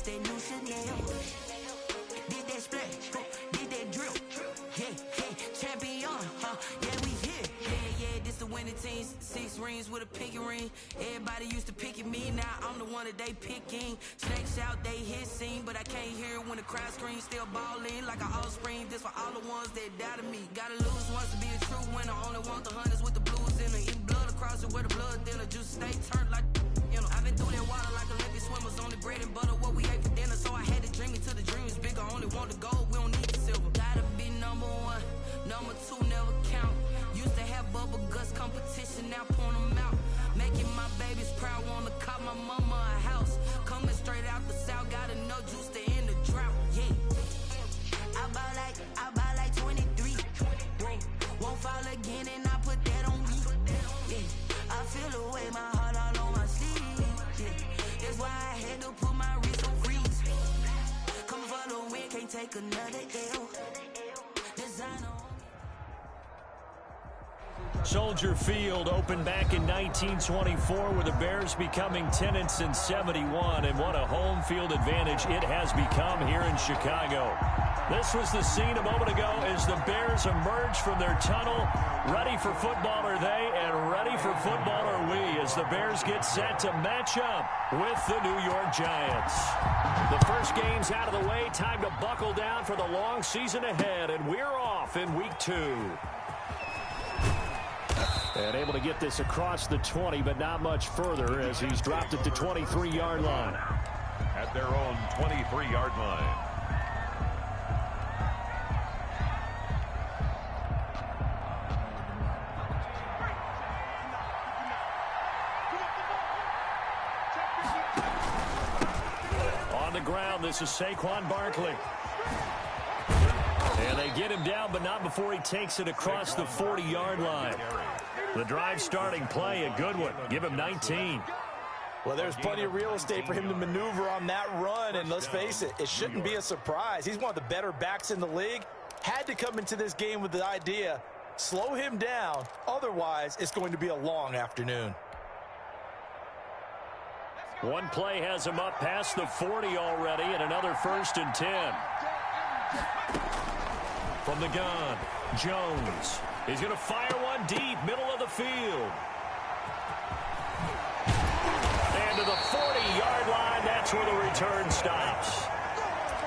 that new Chanel. Did that splash, did that drip. Champion, yeah, we here. Yeah, this the winning team. 6 rings with a pinky ring. Everybody used to pick at me, now I'm the one that they picking. Snakes out, they hit scene, but I can't hear it when the crowd screams. Still ballin' like an offspring. This for all the ones that doubted me. Gotta lose once to be a true winner. Only want the hunters with the blues in it. Eating blood across it where the blood thinner. Just stay turned like, you know. I've been through that water like Olympic swimmers. Only bread and butter, what we ate for dinner. So I had to dream until the dream is bigger. Only want the gold, we don't need the silver. Gotta be number 1. Number 2 never count. Used to have bubble guts competition, now point them out. Making my babies proud, wanna call my mama a house. Coming straight out the south, got enough juice to end the drought. Yeah, I buy like 23. Whoa. Won't fall again, and I put that on me. Yeah, I feel the way, my heart all on my sleeve. Yeah, that's why I had to put my wrist on freeze. Coming for the win, can't take another L. Designer. Soldier Field opened back in 1924 with the Bears becoming tenants in 71, and what a home field advantage it has become here in Chicago. This was the scene a moment ago as the Bears emerged from their tunnel. Ready for football are they, and ready for football are we as the Bears get set to match up with the New York Giants. The first game's out of the way, time to buckle down for the long season ahead, and we're off in week 2. And able to get this across the 20, but not much further as he's dropped it to 23-yard line. At their own 23-yard line. On the ground, this is Saquon Barkley. And they get him down, but not before he takes it across the 40-yard line. The drive starting play, a good one. Give him 19. Well, there's plenty of real estate for him to maneuver on that run, and let's face it, it shouldn't be a surprise. He's one of the better backs in the league. Had to come into this game with the idea, slow him down, otherwise it's going to be a long afternoon. One play has him up past the 40 already, and another 1st and 10. From the gun, Jones. He's going to fire one deep, middle of the field. And to the 40-yard line, that's where the return stops.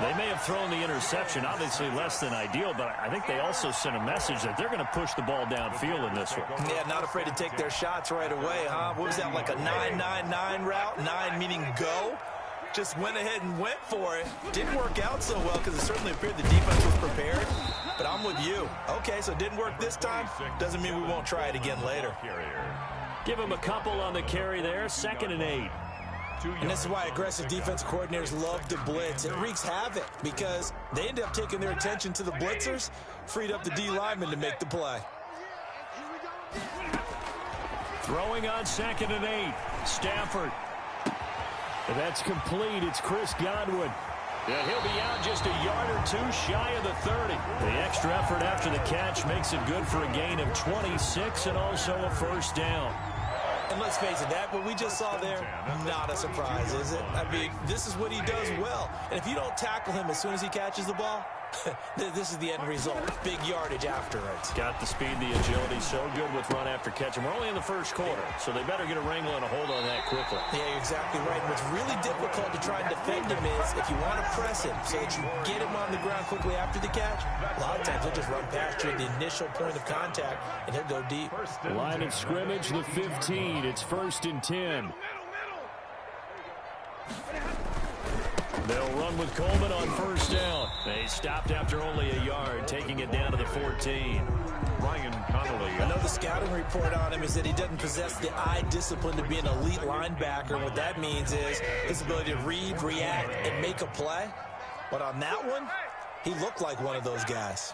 They may have thrown the interception, obviously less than ideal, but I think they also sent a message that they're going to push the ball downfield in this one. Yeah, not afraid to take their shots right away, huh? What was that, like a 9-9-9 route? 9 meaning go? Just went ahead and went for it. Didn't work out so well because it certainly appeared the defense was prepared. But I'm with you. Okay, so it didn't work this time. Doesn't mean we won't try it again later. Give him a couple on the carry there. 2nd and 8. And this is why aggressive defense coordinators love to blitz. It wreaks havoc because they end up taking their attention to the blitzers, freed up the D lineman to make the play. Throwing on 2nd and 8. Stafford. That's complete. It's Chris Godwin. And he'll be out just a yard or 2 shy of the 30. The extra effort after the catch makes it good for a gain of 26 and also a 1st down. And let's face it, that what we just saw there, not a surprise, is it? I mean, this is what he does well. And if you don't tackle him as soon as he catches the ball, this is the end result. Big yardage afterwards. Got the speed, the agility, so good with run after catch. And we're only in the 1st quarter, so they better get a wrangle and a hold on that quickly. Yeah, you're exactly right. And what's really difficult to try and defend him is if you want to press him so that you get him on the ground quickly after the catch, a lot of times he'll just run past you at the initial point of contact, and he'll go deep. Line of scrimmage, the 15. It's 1st and 10. They'll run with Coleman on 1st down. They stopped after only a yard, taking it down to the 14. Ryan Connolly. I know the scouting report on him is that he doesn't possess the eye discipline to be an elite linebacker. And what that means is his ability to read, react, and make a play. But on that one, he looked like one of those guys.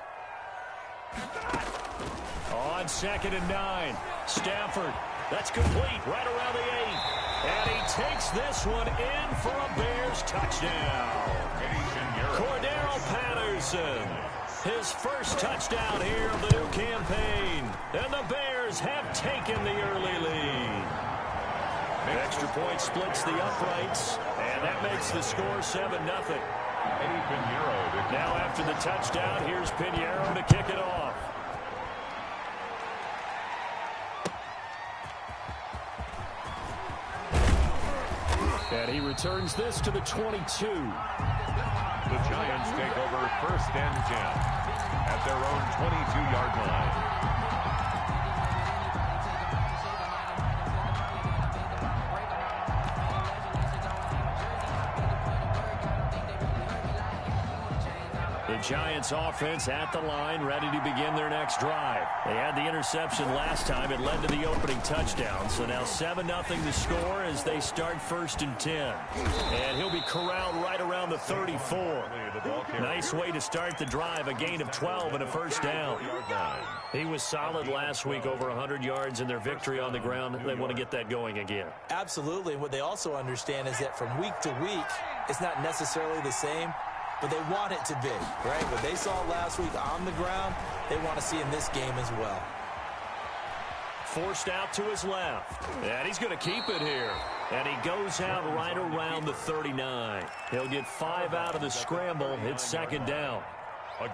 On 2nd and 9, Stafford. That's complete right around the 8. And he takes this one in for a Bears touchdown. Cordero Patterson, his 1st touchdown here of the new campaign. And the Bears have taken the early lead. Extra point splits the uprights, and that makes the score 7-0. Now after the touchdown, here's Pinheiro to kick it off. And he returns this to the 22. The Giants take over 1st and 10 at their own 22-yard line. The Giants offense at the line, ready to begin their next drive. They had the interception last time. It led to the opening touchdown. So now 7-0 the score as they start 1st and 10. And he'll be corralled right around the 34. Nice way to start the drive, a gain of 12 and a 1st down. He was solid last week, over 100 yards in their victory on the ground. They want to get that going again. Absolutely. What they also understand is that from week to week, it's not necessarily the same, but they want it to be, right? What they saw last week on the ground, they want to see in this game as well. Forced out to his left. And he's going to keep it here. And he goes out right around the 39. He'll get 5 out of the scramble. It's 2nd down.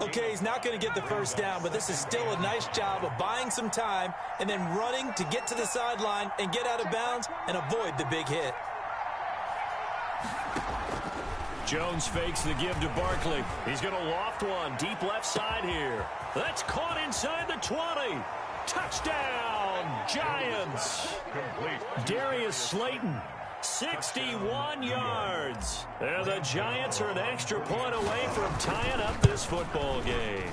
Okay, he's not going to get the 1st down, but this is still a nice job of buying some time and then running to get to the sideline and get out of bounds and avoid the big hit. Jones fakes the give to Barkley. He's going to loft one deep left side here. That's caught inside the 20. Touchdown, Giants. Darius Slayton, 61 yards. And the Giants are an extra point away from tying up this football game.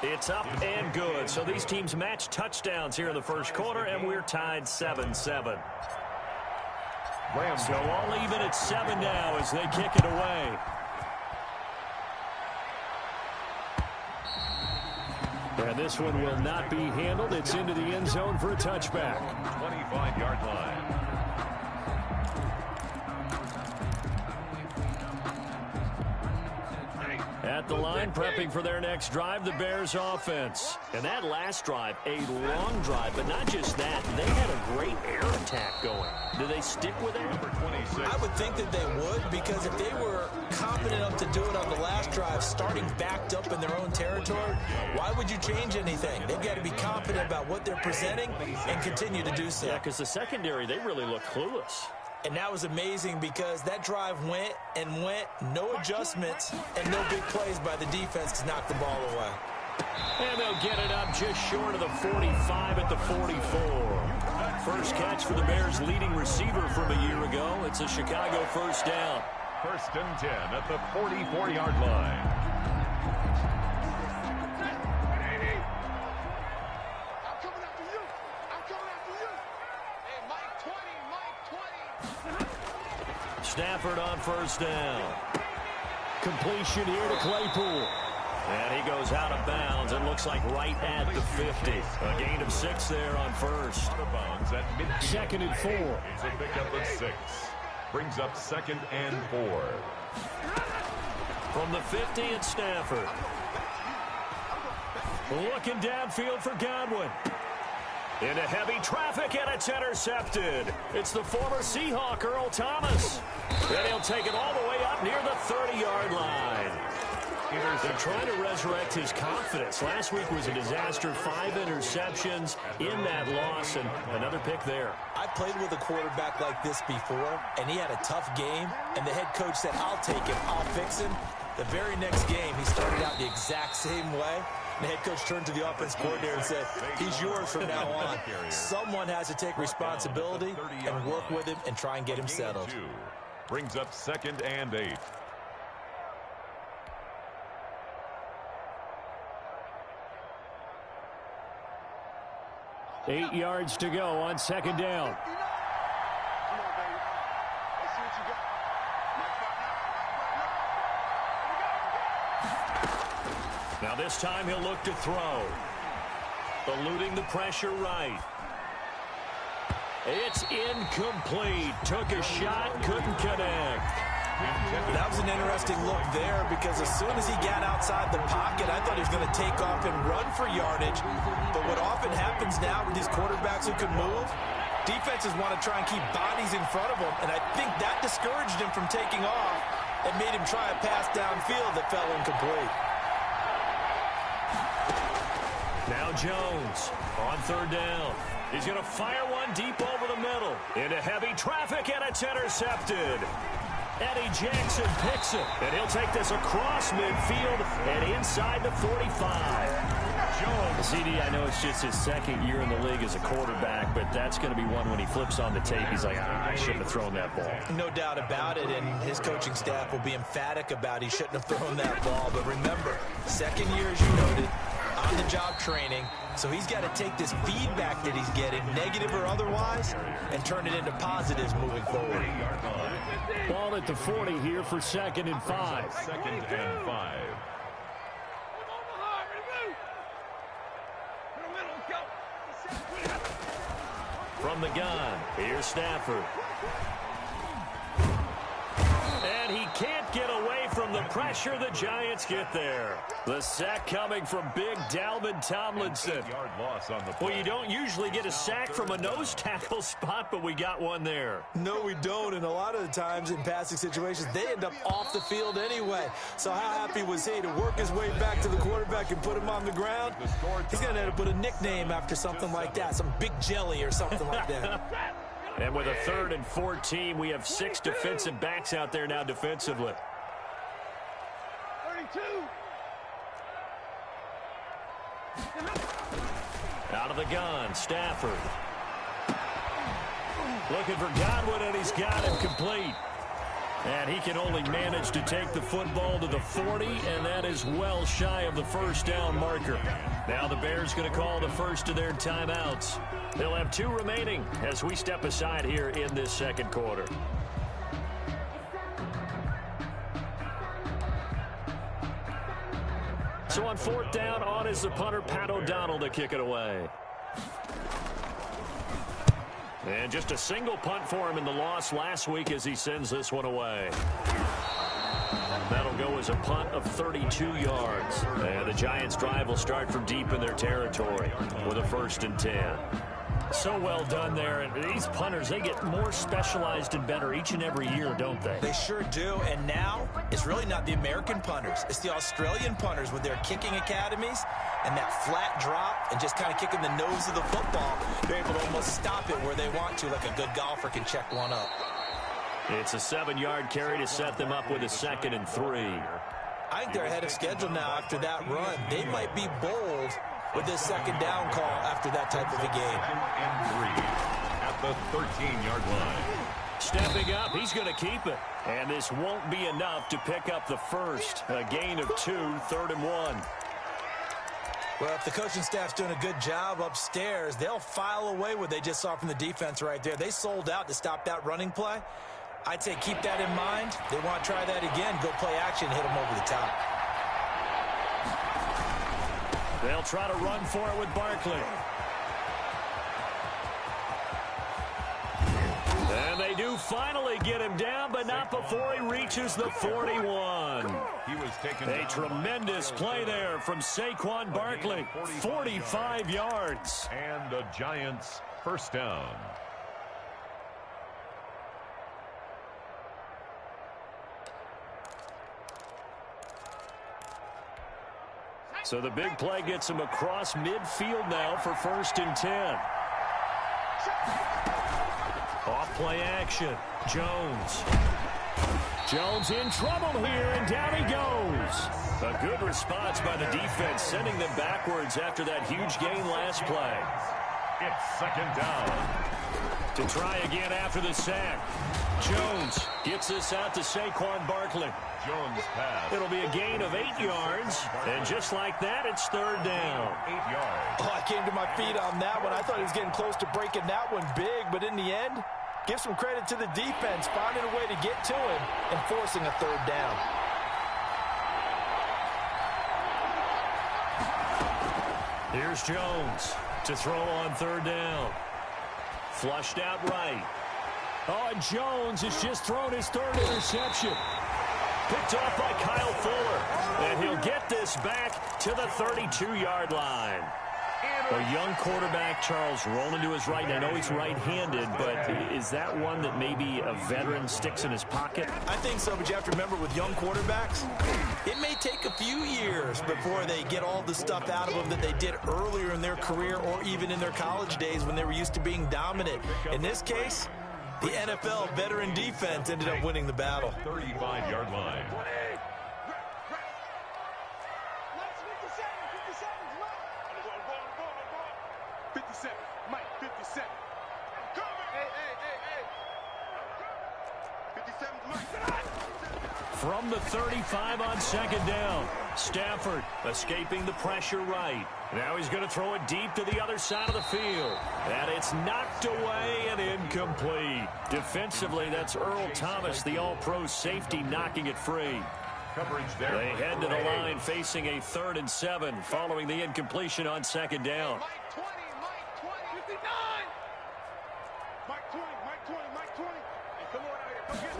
It's up and good. So these teams match touchdowns here in the 1st quarter, and we're tied 7-7. So all even at 7 now as they kick it away. And this one will not be handled. It's into the end zone for a touchback. 25-yard line. At the line, prepping for their next drive, the Bears offense. And that last drive, a long drive, but not just that. They had a great air attack going. Do they stick with it? Number 26. I would think that they would, because if they were confident enough to do it on the last drive, starting backed up in their own territory, why would you change anything? They've got to be confident about what they're presenting and continue to do so. Yeah, because the secondary, they really look clueless. And that was amazing because that drive went and went, no adjustments, and no big plays by the defense to knock the ball away. And they'll get it up just short of the 45 at the 44. First catch for the Bears' leading receiver from a year ago. It's a Chicago 1st down. 1st and 10 at the 44-yard line. Stafford on 1st down. Completion here to Claypool. And he goes out of bounds. It looks like right at the 50. A gain of 6 there on 1st. Out of bounds at midfield. 2nd and 4. It's a pickup of 6. Brings up 2nd and 4. From the 50, it's Stafford. Looking downfield for Godwin. Into heavy traffic, and it's intercepted. It's the former Seahawk, Earl Thomas. And he'll take it all the way up near the 30-yard line. They're trying to resurrect his confidence. Last week was a disaster. 5 interceptions in that loss, and another pick there. I played with a quarterback like this before, and he had a tough game, and the head coach said, I'll take him, I'll fix him. The very next game, he started out the exact same way. The head coach turned to the offense coordinator and said, he's yours from now on. Someone has to take responsibility and work with him and try and get him settled. Brings up 2nd and 8. Eight yards to go on 2nd down. Now this time he'll look to throw. Eluding the pressure right. It's incomplete. Took a shot, couldn't connect. That was an interesting look there because as soon as he got outside the pocket, I thought he was going to take off and run for yardage. But what often happens now with these quarterbacks who can move, Defenses want to try and keep bodies in front of him, and I think that discouraged him from taking off and made him try a pass downfield that fell incomplete. Now Jones on third down. He's going to fire one deep over the middle. Into heavy traffic, and it's intercepted. Eddie Jackson picks it, and he'll take this across midfield and inside the 45. Jones. CD, I know it's just his second year in the league as a quarterback, but that's going to be one when he flips on the tape. He's like, I shouldn't have thrown that ball. No doubt about it, and his coaching staff will be emphatic about he shouldn't have thrown that ball. But remember, second year, as you noted, on-the-job training, so he's got to take this feedback that he's getting, negative or otherwise, and turn it into positives moving forward. Ball at the 40 here for 2nd and 5. 2nd and 5. From the gun, here's Stafford. And he can't get away from the pressure. The Giants get there. The sack coming from big Dalvin Tomlinson. 8-yard loss on the play. Well, you don't usually get a sack from a nose tackle spot, but we got one there. No, we don't, and a lot of the times in passing situations, they end up off the field anyway. So how happy was he to work his way back to the quarterback and put him on the ground? He's going to have to put a nickname after something like that, some Big Jelly or something like that. And with a 3rd and 14, we have 6 defensive backs out there now defensively. 32. Out of the gun, Stafford. Looking for Godwin, and he's got him complete. And he can only manage to take the football to the 40, and that is well shy of the first down marker. Now the Bears going to call the first of their timeouts. They'll have 2 remaining as we step aside here in this second quarter. So on 4th down, on is the punter, Pat O'Donnell, to kick it away. And just a single punt for him in the loss last week as he sends this one away. That'll go as a punt of 32 yards. And the Giants' drive will start from deep in their territory with a 1st and 10. So well done there. And these punters, they get more specialized and better each and every year, don't they? They sure do. And now it's really not the American punters. It's the Australian punters with their kicking academies and that flat drop and just kind of kicking the nose of the football. They're able to almost stop it where they want to, like a good golfer can check one up. It's a 7-yard carry to set them up with a 2nd and 3. I think they're ahead of schedule now after that run. They might be bold with this 2nd down call after that type of a game. 2nd and 3 at the 13-yard line. Stepping up, he's going to keep it. And this won't be enough to pick up the first. A gain of 2, 3rd and 1. Well, if the coaching staff's doing a good job upstairs, they'll file away what they just saw from the defense right there. They sold out to stop that running play. I'd say keep that in mind. They want to try that again. Go play action, hit them over the top. They'll try to run for it with Barkley. And they do finally get him down, but not before he reaches the 41. He was taken a tremendous play there from Saquon Barkley. 45 yards. And the Giants' 1st down. So the big play gets him across midfield now for 1st and 10. Off play action. Jones. Jones in trouble here, and down he goes. A good response by the defense, sending them backwards after that huge gain last play. It's 2nd down. To try again after the sack. Jones gets this out to Saquon Barkley. Jones pass. It'll be a gain of 8 yards, and just like that, it's 3rd down. 8 yards. Oh, I came to my feet on that one. I thought he was getting close to breaking that one big, but in the end, give some credit to the defense, finding a way to get to him and forcing a 3rd down. Here's Jones to throw on 3rd down. Flushed out right. Oh, and Jones has just thrown his 3rd interception. Picked off by Kyle Fuller. And he'll get this back to the 32-yard line. A young quarterback, Charles, rolling to his right. I know he's right-handed, but is that one that maybe a veteran sticks in his pocket? I think so, but you have to remember with young quarterbacks, it may take a few years before they get all the stuff out of them that they did earlier in their career or even in their college days when they were used to being dominant. In this case, the NFL veteran defense ended up winning the battle. 35-yard line. 57, Mike, 57. Hey. 57, Mike. From the 35 on second down, Stafford escaping the pressure right. Now he's going to throw it deep to the other side of the field. And it's knocked away and incomplete. Defensively, that's Earl Thomas, the all-pro safety, knocking it free. Coverage there. They head to the line facing a 3rd and 7 following the incompletion on second down. Mike 20, Mike 20, 59. Mike 20. Hey, come on out here. Come get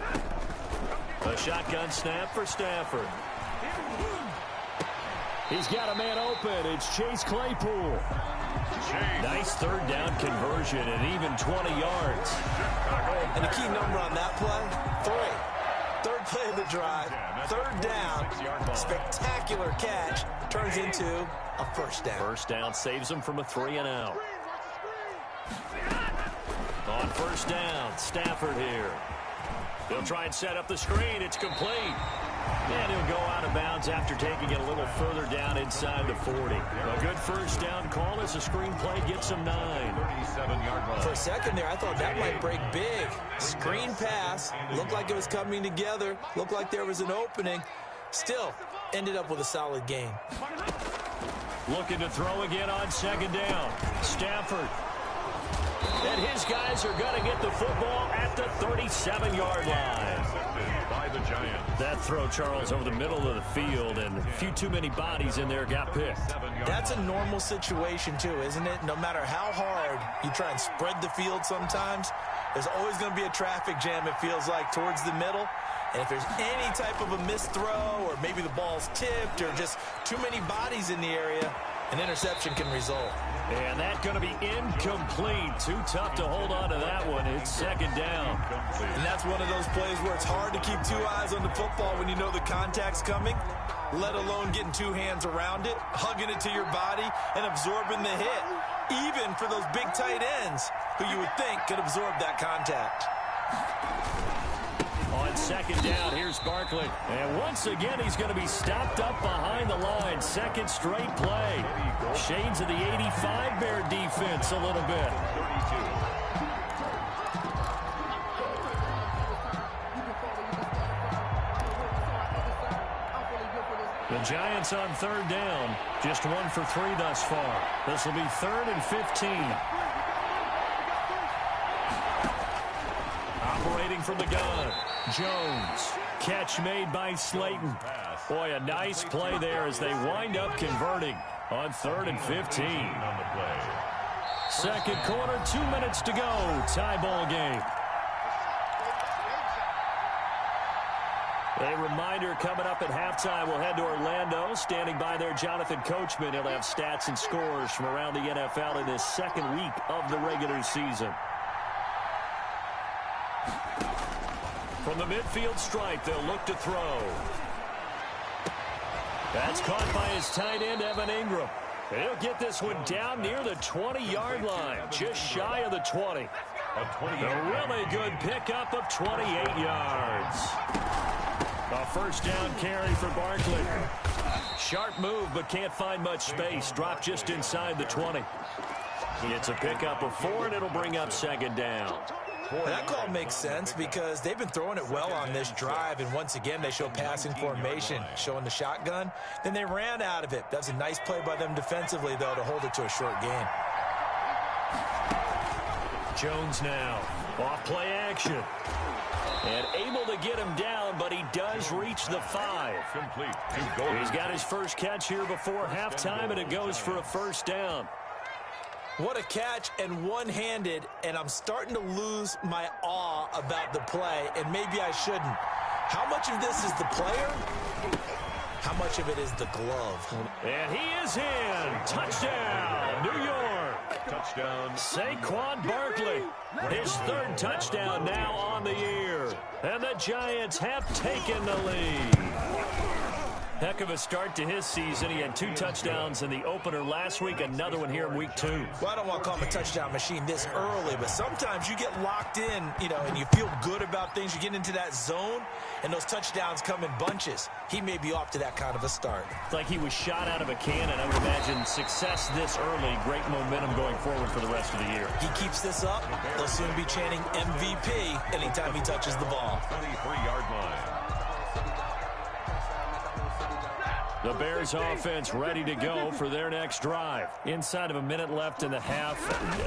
that. A shotgun snap for Stafford. He's got a man open. It's Chase Claypool. Nice 3rd down conversion and even 20 yards. And the key number on that play, 3. 3rd play of the drive, 3rd down, spectacular catch, turns into a 1st down. 1st down saves him from a 3-and-out. On 1st down, Stafford here. He'll try and set up the screen. It's complete. And he'll go out of bounds after taking it a little further down inside the 40. A good 1st down call as the screen play gets him 9. 37-yard line. For a second there, I thought that might break big. Screen pass, looked like it was coming together, looked like there was an opening. Still, ended up with a solid gain. Looking to throw again on 2nd down. Stafford. And his guys are going to get the football at the 37-yard line. By the Giants. That throw, Charles, over the middle of the field, and a few too many bodies in there got picked. That's a normal situation, too, isn't it? No matter how hard you try and spread the field sometimes, there's always going to be a traffic jam, it feels like, towards the middle. And if there's any type of a missed throw or maybe the ball's tipped or just too many bodies in the area, an interception can result. And that's going to be incomplete. Too tough to hold on to that one. It's 2nd down. And that's one of those plays where it's hard to keep 2 eyes on the football when you know the contact's coming, let alone getting 2 hands around it, hugging it to your body, and absorbing the hit, even for those big tight ends who you would think could absorb that contact. On 2nd down, here's Barkley. And once again, he's going to be stopped up behind the line. 2nd straight play. Shades of the 85 Bear defense a little bit. The Giants on 3rd down. Just 1 for 3 thus far. This will be 3rd and 15. Operating from the gun. Jones. Catch made by Slayton. Boy, a nice play there as they wind up converting on 3rd and 15. 2nd quarter, 2 minutes to go. Tie ball game. A reminder coming up at halftime. We'll head to Orlando. Standing by there, Jonathan Coachman. He'll have stats and scores from around the NFL in this 2nd week of the regular season. From the midfield stripe, they'll look to throw. That's caught by his tight end, Evan Ingram. He'll get this one down near the 20-yard line, just shy of the 20. A really good pickup of 28 yards. A 1st down carry for Barkley. Sharp move, but can't find much space. Dropped just inside the 20. It's a pickup of 4, and it'll bring up 2nd down. Well, that call makes sense because they've been throwing it well on this drive, and once again they show passing formation, showing the shotgun. Then they ran out of it. That's a nice play by them defensively, though, to hold it to a short gain. Jones now, off play action. And able to get him down, but he does reach the 5. Complete. He's got his first catch here before halftime, and it goes for a 1st down. What a catch, and one-handed, and I'm starting to lose my awe about the play, and maybe I shouldn't. How much of this is the player, How much of it is the glove? And he is in. Touchdown, New York. Touchdown. Saquon Barkley, his third touchdown now on the year. And the Giants have taken the lead. Heck of a start to his season. He had 2 touchdowns in the opener last week, another one here in week 2. Well, I don't want to call him a touchdown machine this early, but sometimes you get locked in, and you feel good about things. You get into that zone, and those touchdowns come in bunches. He may be off to that kind of a start. It's like he was shot out of a cannon. I would imagine success this early, great momentum going forward for the rest of the year. He keeps this up, they'll soon be chanting MVP anytime he touches the ball. 23-yard line. The Bears offense ready to go for their next drive. Inside of a minute left in the half.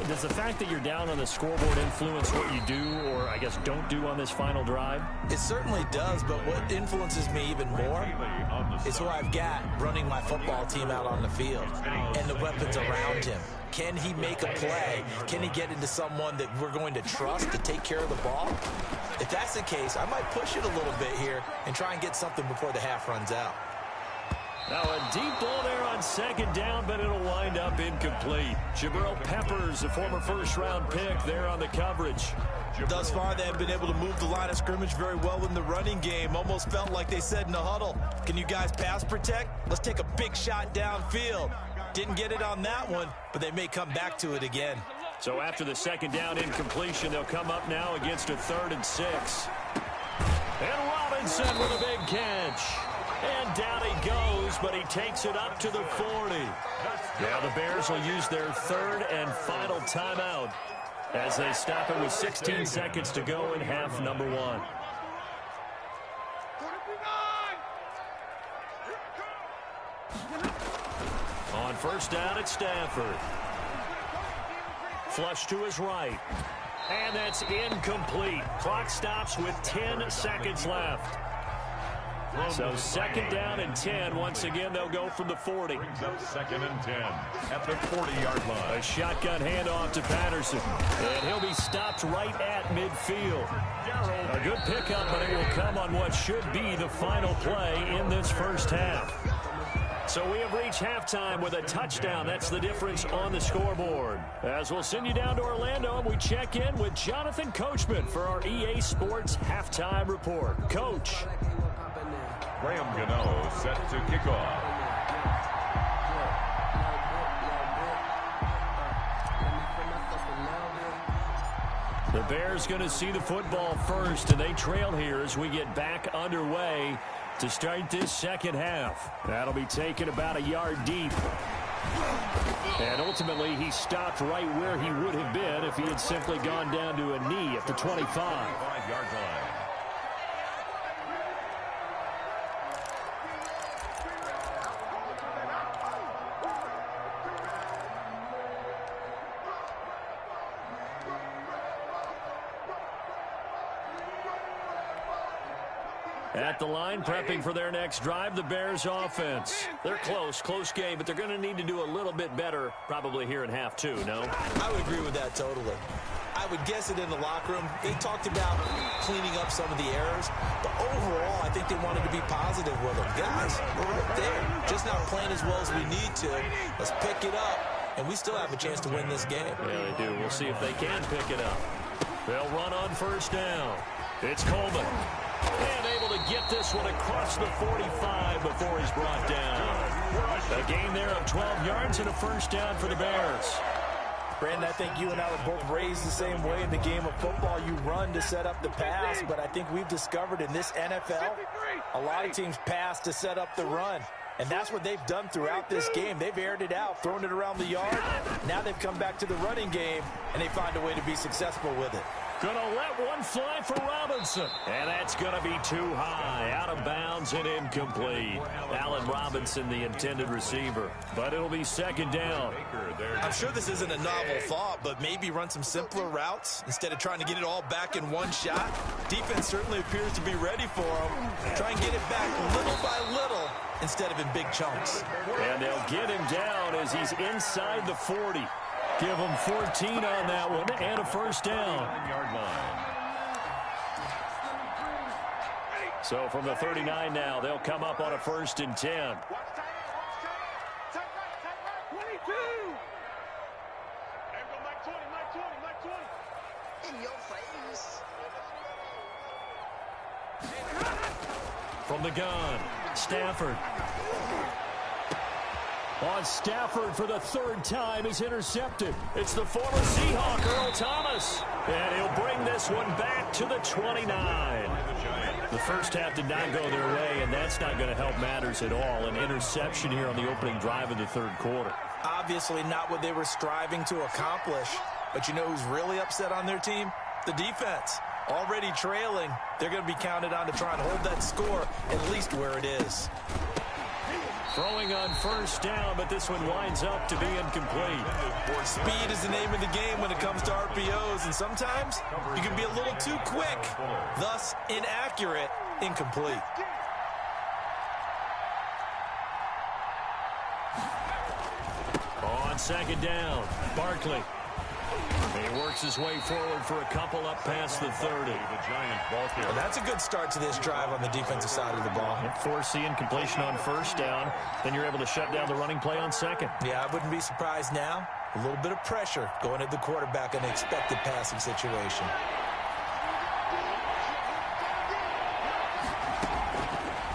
Does the fact that you're down on the scoreboard influence what you do, or I guess don't do on this final drive? It certainly does, but what influences me even more is who I've got running my football team out on the field and the weapons around him. Can he make a play? Can he get into someone that we're going to trust to take care of the ball? If that's the case, I might push it a little bit here and try and get something before the half runs out. Now a deep ball there on second down, but it'll wind up incomplete. Jabril Peppers, a former first-round pick, there on the coverage. Thus far, they have been able to move the line of scrimmage very well in the running game. Almost felt like they said in the huddle, can you guys pass protect? Let's take a big shot downfield. Didn't get it on that one, but they may come back to it again. So after the second down incompletion, they'll come up now against a 3rd and 6. And Robinson with a big catch. And down he goes, but he takes it up to the 40. Now the Bears will use their 3rd and final timeout as they stop it with 16 seconds to go in half number 1. On first down, it's Stafford. Flush to his right. And that's incomplete. Clock stops with 10 seconds left. So second down and 10. Once again, they'll go from the 40. Brings up 2nd and 10 at the 40-yard line. A shotgun handoff to Patterson. And he'll be stopped right at midfield. A good pickup, but it will come on what should be the final play in this first half. So we have reached halftime with a touchdown. That's the difference on the scoreboard. As we'll send you down to Orlando, and we check in with Jonathan Coachman for our EA Sports Halftime Report. Coach. Graham Gano set to kick off. The Bears going to see the football first, and they trail here as we get back underway to start this second half. That'll be taken about a yard deep. And ultimately, he stopped right where he would have been if he had simply gone down to a knee at the 25. 5-yard line. At the line, prepping for their next drive, the Bears offense. They're close game, but they're going to need to do a little bit better probably here in half 2, no? I would agree with that totally. I would guess it in the locker room. They talked about cleaning up some of the errors, but overall, I think they wanted to be positive with them. Guys, we're right there. Just not playing as well as we need to. Let's pick it up, and we still have a chance to win this game. Yeah, they do. We'll see if they can pick it up. They'll run on first down. It's Coleman. And able to get this one across the 45 before he's brought down. A gain there of 12 yards and a first down for the Bears. Brandon, I think you and I were both raised the same way in the game of football. You run to set up the pass, but I think we've discovered in this NFL, a lot of teams pass to set up the run. And that's what they've done throughout this game. They've aired it out, thrown it around the yard. Now they've come back to the running game, and they find a way to be successful with it. Gonna let one fly for Robinson. And that's gonna be too high. Out of bounds and incomplete. Allen Robinson, the intended receiver. But it'll be second down. I'm sure this isn't a novel thought, but maybe run some simpler routes instead of trying to get it all back in one shot. Defense certainly appears to be ready for him. Try and get it back little by little instead of in big chunks. And they'll get him down as he's inside the 40. Give him 14 on that one and a first down. 9-yard line. So from the 39 now, they'll come up on a 1st and 10. Watch tight end. Tight right. 22. There we go, Mike 20, Mike 20, Mike 20. In your face. From the gun, Stafford. On Stafford for the 3rd time is intercepted. It's the former Seahawk, Earl Thomas. And he'll bring this one back to the 29. The first half did not go their way, and that's not going to help matters at all. An interception here on the opening drive of the 3rd quarter. Obviously not what they were striving to accomplish. But you know who's really upset on their team? The defense. Already trailing, they're going to be counted on to try and hold that score at least where it is. Throwing on 1st down, but this one winds up to be incomplete. Speed is the name of the game when it comes to RPOs, and sometimes you can be a little too quick, thus inaccurate, incomplete. On 2nd down, Barkley. He works his way forward for a couple up past the 30. Well, that's a good start to this drive on the defensive side of the ball. Force the incompletion on 1st down. Then you're able to shut down the running play on 2nd. Yeah, I wouldn't be surprised now. A little bit of pressure going at the quarterback in an expected passing situation.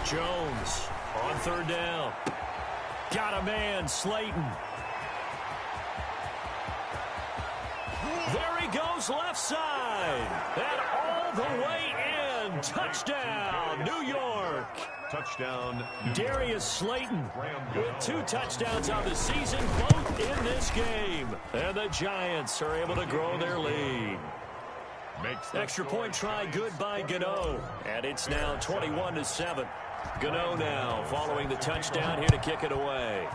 Jones on 3rd down. Got a man, Slayton. There he goes, left side. And all the way in. Touchdown, New York. Touchdown. Darius Slayton with 2 touchdowns on the season, both in this game. And the Giants are able to grow their lead. Extra point try good by Gano. And it's now 21-7. Gano now following the touchdown here to kick it away.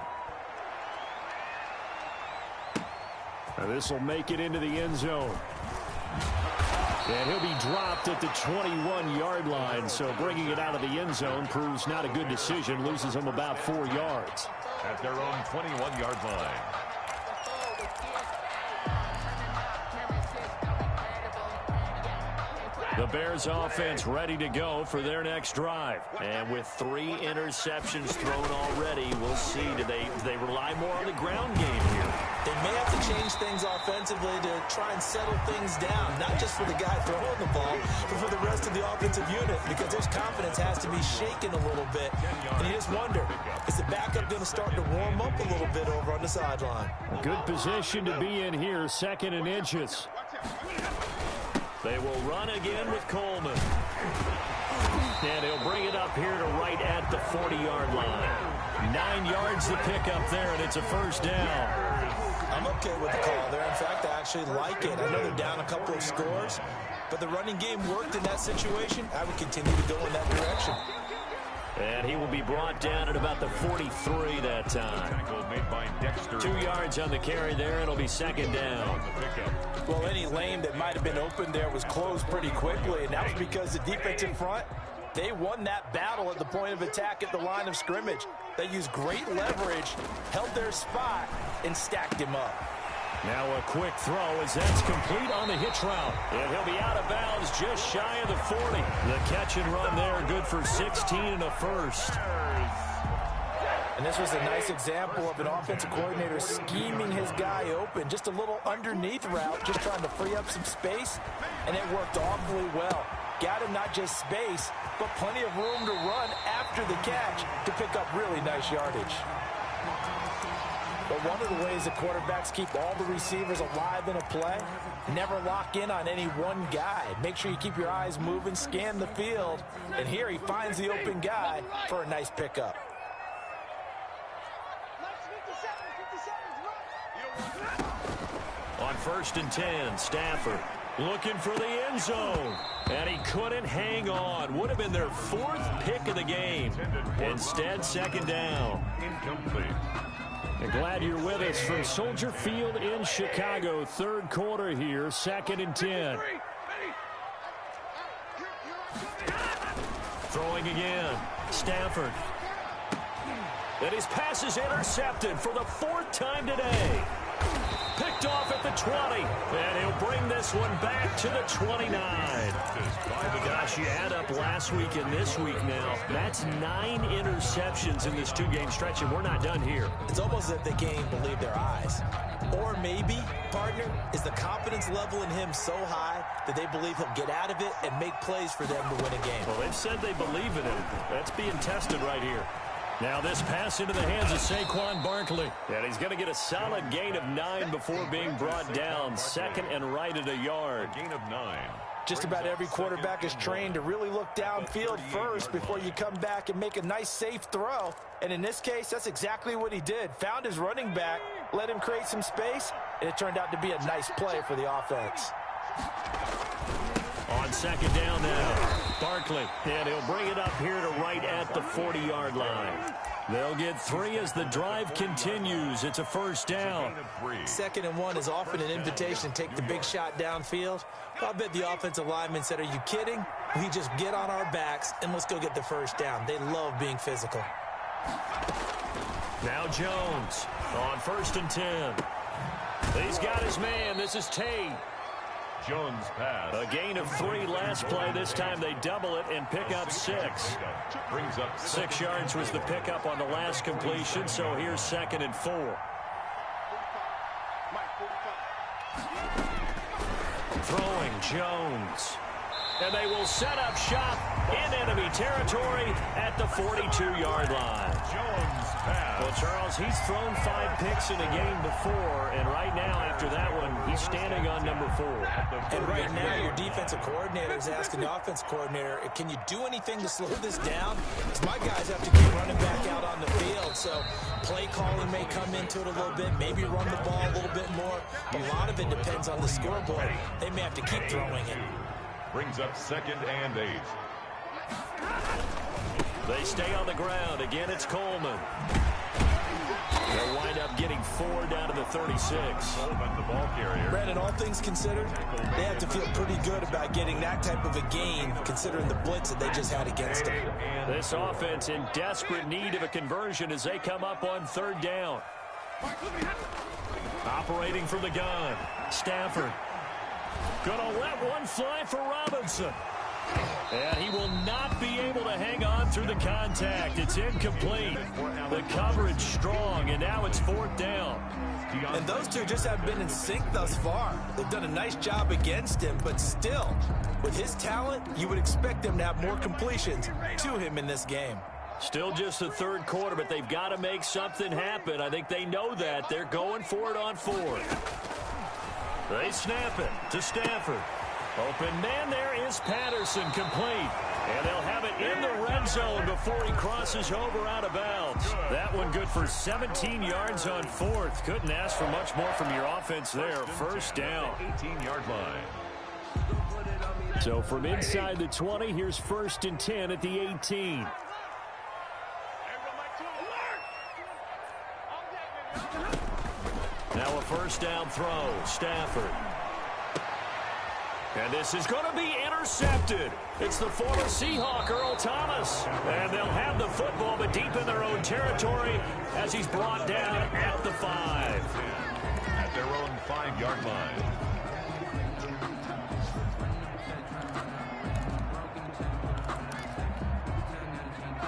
Now this will make it into the end zone. And he'll be dropped at the 21-yard line. So bringing it out of the end zone proves not a good decision. Loses him about 4 yards. At their own 21-yard line. The Bears offense ready to go for their next drive. And with 3 interceptions thrown already, we'll see. Do they rely more on the ground game here? They may have to change things offensively to try and settle things down, not just for the guy throwing the ball, but for the rest of the offensive unit, because their confidence has to be shaken a little bit. And you just wonder, is the backup going to start to warm up a little bit over on the sideline? Good position to be in here, 2nd and inches. They will run again with Coleman. And he'll bring it up here to right at the 40-yard line. 9 yards to pick up there, and it's a 1st down. I'm okay with the call there. In fact, I actually like it. I know they're down a couple of scores, but the running game worked in that situation. I would continue to go in that direction. And he will be brought down at about the 43 that time. 2 yards on the carry there. It'll be 2nd down. Well, any lane that might have been open there was closed pretty quickly, and that was because the defensive front, they won that battle at the point of attack at the line of scrimmage. They used great leverage, held their spot, and stacked him up. Now a quick throw as that's complete on the hitch route. And he'll be out of bounds just shy of the 40. The catch and run there, good for 16 and a 1st. And this was a nice example of an offensive coordinator scheming his guy open. Just a little underneath route, just trying to free up some space, and it worked awfully well. Got him not just space, but plenty of room to run after the catch to pick up really nice yardage. But one of the ways that quarterbacks keep all the receivers alive in a play, never lock in on any one guy. Make sure you keep your eyes moving, scan the field, and here he finds the open guy for a nice pickup. On 1st and 10, Stafford looking for the end zone. And he couldn't hang on. Would have been their 4th pick of the game. Instead, 2nd down. Incomplete. And glad you're with us from Soldier Field in Chicago. 3rd quarter here, 2nd and 10. Throwing again, Stafford. And his pass is intercepted for the 4th time today. Picked off at the 20. And he'll bring this one back to the 29. Gosh, you add up last week and this week now. That's 9 interceptions in this 2-game stretch, and we're not done here. It's almost as if they can't even believe their eyes. Or maybe, partner, is the confidence level in him so high that they believe he'll get out of it and make plays for them to win a game. Well, they've said they believe in him. That's being tested right here. Now this pass into the hands of Saquon Barkley. And he's going to get a solid gain of 9 before being brought down. Second and right at a yard. Gain of 9. Just about every quarterback is trained to really look downfield first before you come back and make a nice, safe throw. And in this case, that's exactly what he did. Found his running back, let him create some space, and it turned out to be a nice play for the offense. On second down now, Barkley, and he'll bring it up here to right at the 40-yard line. They'll get 3 as the drive continues. It's a first down. 2nd and 1 is often an invitation to take the big shot downfield. I bet the offensive lineman said, are you kidding? We just get on our backs and let's go get the first down. They love being physical. Now Jones on 1st and 10. He's got his man. This is Tate. Jones pass. A gain of 3 last play. This time they double it and pick up 6. Brings up 6 yards was the pickup on the last completion, so here's 2nd and 4. Throwing Jones. And they will set up shop in enemy territory at the 42-yard line. Jones pass. Well, Charles, he's thrown 5 picks in a game before, and right now after that one, he's standing on number 4. And right now, your defensive coordinator is asking the offensive coordinator, can you do anything to slow this down? Because my guys have to keep running back out on the field, so play calling may come into it a little bit, maybe run the ball a little bit more, but a lot of it depends on the scoreboard. They may have to keep throwing it. Brings up 2nd and 8. They stay on the ground. Again, it's Coleman. They'll wind up getting 4 down to the 36. Coleman, the ball carrier. Brandon, all things considered, they have to feel pretty good about getting that type of a gain, considering the blitz that they just had against them. This offense in desperate need of a conversion as they come up on 3rd down. Operating from the gun, Stafford. Gonna let one fly for Robinson. And he will not be able to hang on through the contact. It's incomplete. The coverage strong, and now it's 4th down. And those two just have been in sync thus far. They've done a nice job against him, but still, with his talent, you would expect them to have more completions to him in this game. Still just the 3rd quarter, but they've got to make something happen. I think they know that. They're going for it on 4th. They snap it to Stafford. Open man there is Patterson, complete. And they'll have it in the red zone before he crosses over out of bounds. That one good for 17 yards on 4th. Couldn't ask for much more from your offense there. First down. 18-yard line. So from inside the 20, here's 1st and 10 at the 18. Now a first down throw, Stafford. And this is going to be intercepted. It's the former Seahawk, Earl Thomas. And they'll have the football, but deep in their own territory as he's brought down at the 5. At their own 5-yard line.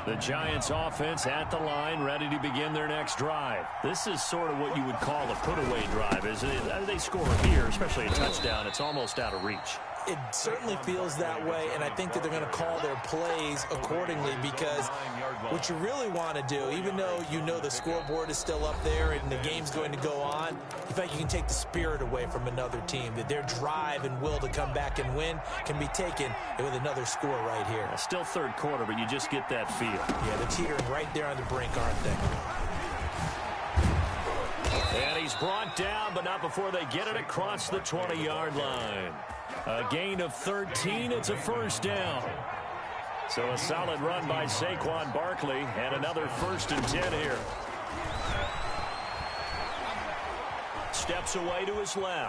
The Giants offense at the line, ready to begin their next drive. This is sort of what you would call a put-away drive, isn't it? They score here, especially a touchdown. It's almost out of reach. It certainly feels that way, and I think that they're going to call their plays accordingly because what you really want to do, even though you know the scoreboard is still up there and the game's going to go on, in fact, you can take the spirit away from another team, that their drive and will to come back and win can be taken with another score right here. Still 3rd quarter, but you just get that feel. Yeah, they're teetering right there on the brink, aren't they? And he's brought down, but not before they get it across the 20-yard line. A gain of 13. It's a first down. So a solid run by Saquon Barkley, and another 1st and 10 here. Steps away to his left.